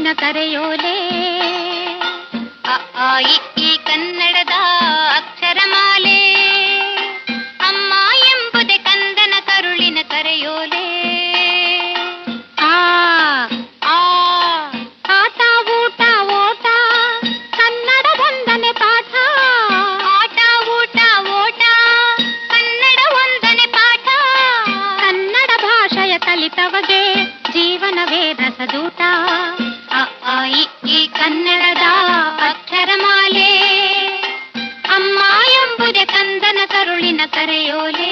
ಕರುಳಿನ ಕರೆಯೋಲೆ ಅ ಆ ಇ ಈ ಕನ್ನಡದ ಅಕ್ಷರಮಾಲೆ ಅಮ್ಮ ಎಂಬುದೇ ಕಂದನ ಕರುಳಿನ ಕರೆಯೋಲೆ ಆ ಆ ಆಟ ಊಟ ಓಟ ಕನ್ನಡ ಒಂದನೆ ಪಾಠ ಆಟ ಊಟ ಓಟ ಕನ್ನಡ ಒಂದನೆ ಪಾಠ ಕನ್ನಡ ಭಾಷೆಯ ಕಲಿತವಗೆ ಜೀವನವೇ ರಸದೂಟ ಅ ಆ ಇ ಈ ಕನ್ನಡದ ಅಕ್ಷರಮಾಲೆ ಅಮ್ಮ ಎಂಬುದೇ ಕಂದನ ಕರುಳಿನ ಕರೆಯೋಲೆ